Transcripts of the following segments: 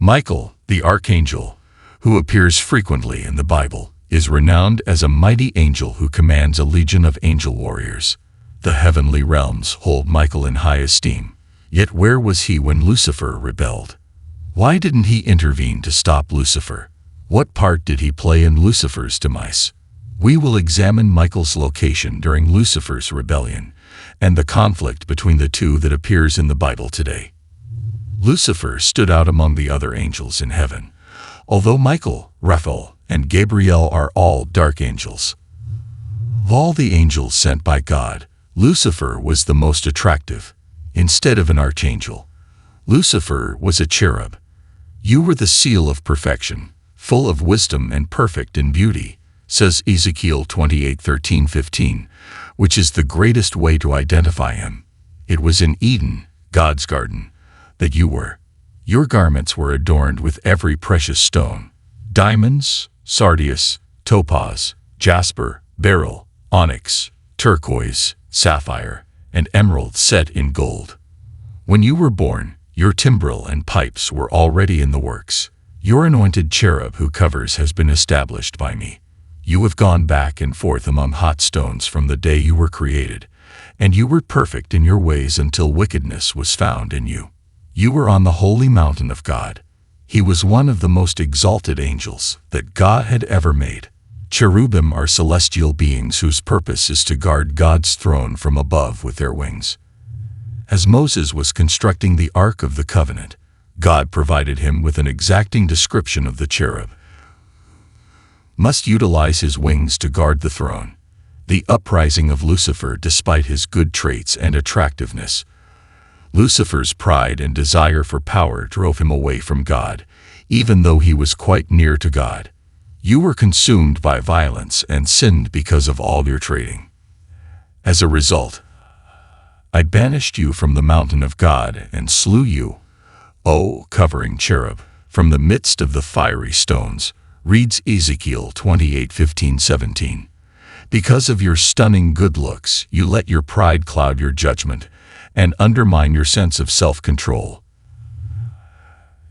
Michael, the Archangel, who appears frequently in the Bible, is renowned as a mighty angel who commands a legion of angel warriors. The heavenly realms hold Michael in high esteem. Yet where was he when Lucifer rebelled? Why didn't he intervene to stop Lucifer? What part did he play in Lucifer's demise? We will examine Michael's location during Lucifer's rebellion and the conflict between the two that appears in the Bible today. Lucifer stood out among the other angels in heaven, although Michael, Raphael, and Gabriel are all dark angels. Of all the angels sent by God, Lucifer was the most attractive. Instead of an archangel, Lucifer was a cherub. You were the seal of perfection, full of wisdom and perfect in beauty, says Ezekiel 28:13-15, which is the greatest way to identify him. It was in Eden, God's garden, that you were. Your garments were adorned with every precious stone: diamonds, sardius, topaz, jasper, beryl, onyx, turquoise, sapphire, and emerald set in gold. When you were born, your timbrel and pipes were already in the works. Your anointed cherub who covers has been established by me. You have gone back and forth among hot stones from the day you were created, and you were perfect in your ways until wickedness was found in you. You were on the holy mountain of God. He was one of the most exalted angels that God had ever made. Cherubim are celestial beings whose purpose is to guard God's throne from above with their wings. As Moses was constructing the Ark of the Covenant, God provided him with an exacting description of the cherub. Must utilize his wings to guard the throne. The uprising of Lucifer despite his good traits and attractiveness. Lucifer's pride and desire for power drove him away from God, even though he was quite near to God. You were consumed by violence and sinned because of all your trading. As a result, I banished you from the mountain of God and slew you, O covering cherub, from the midst of the fiery stones, reads Ezekiel 28:15-17. Because of your stunning good looks, you let your pride cloud your judgment and undermine your sense of self-control.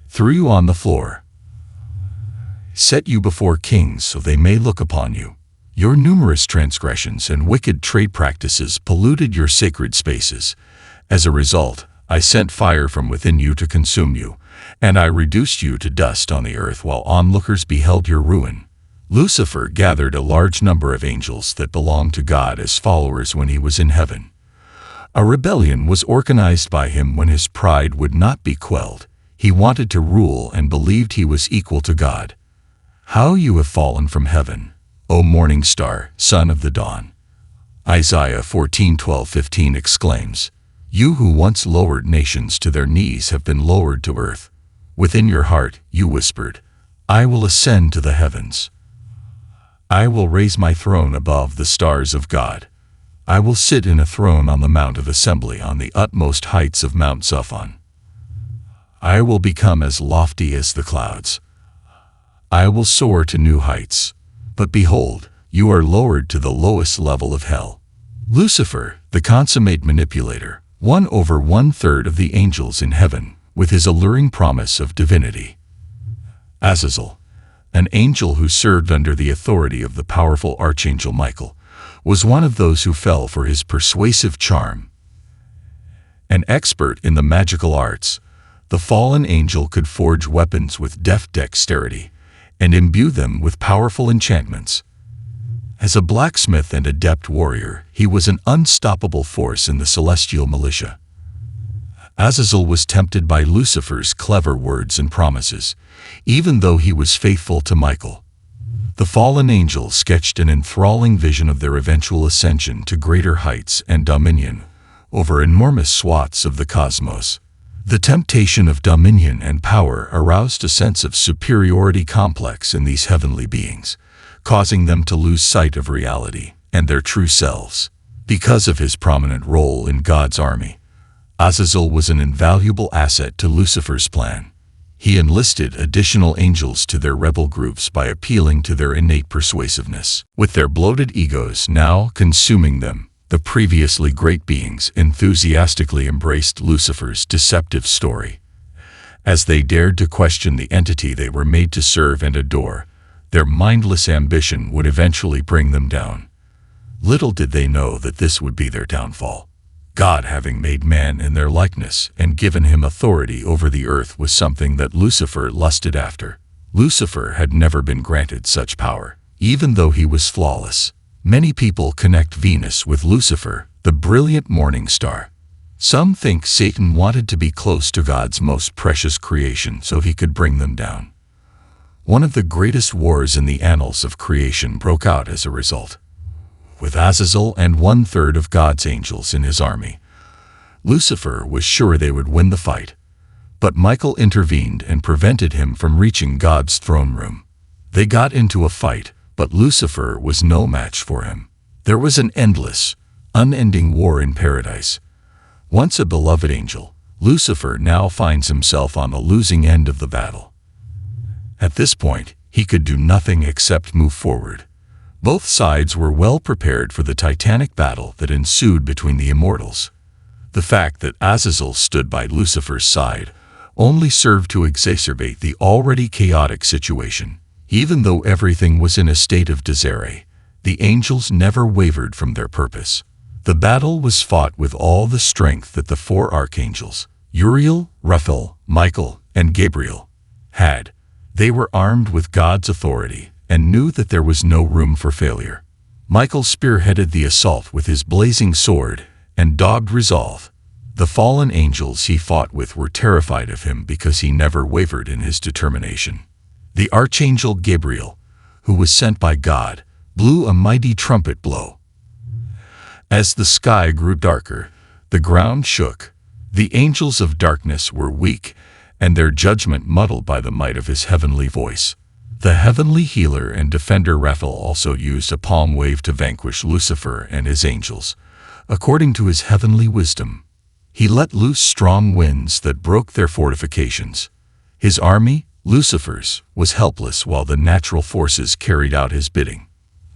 Threw you on the floor, set you before kings so they may look upon you. Your numerous transgressions and wicked trade practices polluted your sacred spaces. As a result, I sent fire from within you to consume you, and I reduced you to dust on the earth while onlookers beheld your ruin. Lucifer gathered a large number of angels that belonged to God as followers when he was in heaven. A rebellion was organized by him when his pride would not be quelled. He wanted to rule and believed he was equal to God. How you have fallen from heaven, O morning star, son of the dawn. Isaiah 14:12-15 exclaims, You who once lowered nations to their knees have been lowered to earth. Within your heart you whispered, I will ascend to the heavens. I will raise my throne above the stars of God. I will sit in a throne on the Mount of Assembly on the utmost heights of Mount Zaphon. I will become as lofty as the clouds. I will soar to new heights. But behold, you are lowered to the lowest level of hell. Lucifer, the consummate manipulator, won over 1/3 of the angels in heaven with his alluring promise of divinity. Azazel, an angel who served under the authority of the powerful Archangel Michael, was one of those who fell for his persuasive charm. An expert in the magical arts, the fallen angel could forge weapons with deft dexterity and imbue them with powerful enchantments. As a blacksmith and adept warrior, he was an unstoppable force in the celestial militia. Azazel was tempted by Lucifer's clever words and promises, even though he was faithful to Michael. The fallen angel sketched an enthralling vision of their eventual ascension to greater heights and dominion over enormous swaths of the cosmos. The temptation of dominion and power aroused a sense of superiority complex in these heavenly beings, causing them to lose sight of reality and their true selves. Because of his prominent role in God's army, Azazel was an invaluable asset to Lucifer's plan. He enlisted additional angels to their rebel groups by appealing to their innate persuasiveness. With their bloated egos now consuming them, the previously great beings enthusiastically embraced Lucifer's deceptive story. As they dared to question the entity they were made to serve and adore, their mindless ambition would eventually bring them down. Little did they know that this would be their downfall. God, having made man in their likeness and given him authority over the earth, was something that Lucifer lusted after. Lucifer had never been granted such power, even though he was flawless. Many people connect Venus with Lucifer, the brilliant morning star. Some think Satan wanted to be close to God's most precious creation so he could bring them down. One of the greatest wars in the annals of creation broke out as a result. With Azazel and 1/3 of God's angels in his army, Lucifer was sure they would win the fight. But Michael intervened and prevented him from reaching God's throne room. They got into a fight, but Lucifer was no match for him. There was an endless, unending war in paradise. Once a beloved angel, Lucifer now finds himself on the losing end of the battle. At this point, he could do nothing except move forward. Both sides were well prepared for the titanic battle that ensued between the immortals. The fact that Azazel stood by Lucifer's side only served to exacerbate the already chaotic situation. Even though everything was in a state of disarray, the angels never wavered from their purpose. The battle was fought with all the strength that the 4 archangels, Uriel, Raphael, Michael, and Gabriel, had. They were armed with God's authority and knew that there was no room for failure. Michael spearheaded the assault with his blazing sword and dogged resolve. The fallen angels he fought with were terrified of him because he never wavered in his determination. The Archangel Gabriel, who was sent by God, blew a mighty trumpet blow. As the sky grew darker, the ground shook. The angels of darkness were weak, and their judgment muddled by the might of his heavenly voice. The heavenly healer and defender Raphael also used a palm wave to vanquish Lucifer and his angels. According to his heavenly wisdom, he let loose strong winds that broke their fortifications. His army, Lucifer's, was helpless while the natural forces carried out his bidding.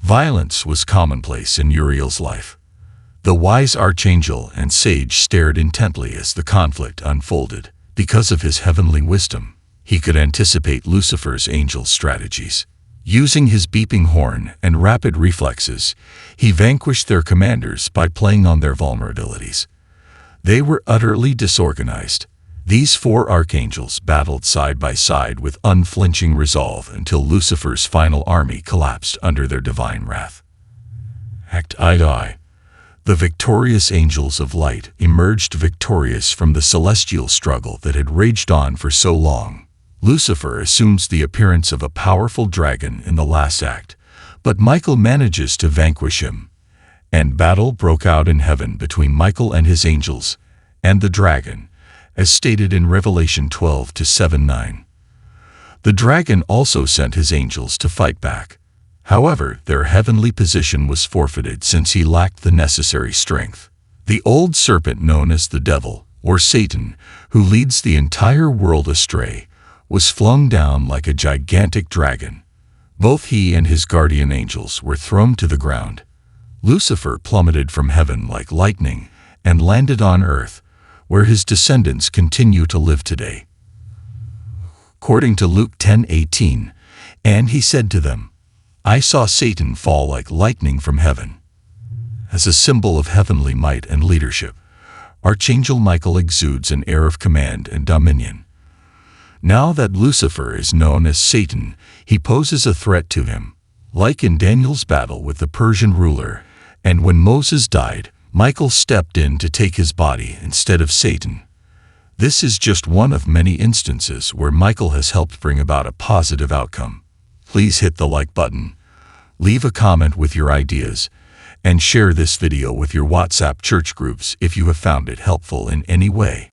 Violence was commonplace in Uriel's life. The wise archangel and sage stared intently as the conflict unfolded. Because of his heavenly wisdom, he could anticipate Lucifer's angel strategies. Using his beeping horn and rapid reflexes, he vanquished their commanders by playing on their vulnerabilities. They were utterly disorganized. These 4 archangels battled side by side with unflinching resolve until Lucifer's final army collapsed under their divine wrath. Act I. The victorious angels of light emerged victorious from the celestial struggle that had raged on for so long. Lucifer assumes the appearance of a powerful dragon in the last act, but Michael manages to vanquish him, and battle broke out in heaven between Michael and his angels and the dragon, as stated in Revelation 12:7-9. The dragon also sent his angels to fight back. However, their heavenly position was forfeited since he lacked the necessary strength. The old serpent known as the devil, or Satan, who leads the entire world astray, was flung down like a gigantic dragon. Both he and his guardian angels were thrown to the ground. Lucifer plummeted from heaven like lightning and landed on earth, where his descendants continue to live today. According to Luke 10:18, and he said to them, I saw Satan fall like lightning from heaven. As a symbol of heavenly might and leadership, Archangel Michael exudes an air of command and dominion. Now that Lucifer is known as Satan, he poses a threat to him, like in Daniel's battle with the Persian ruler, and when Moses died, Michael stepped in to take his body instead of Satan. This is just one of many instances where Michael has helped bring about a positive outcome. Please hit the like button, leave a comment with your ideas, and share this video with your WhatsApp church groups if you have found it helpful in any way.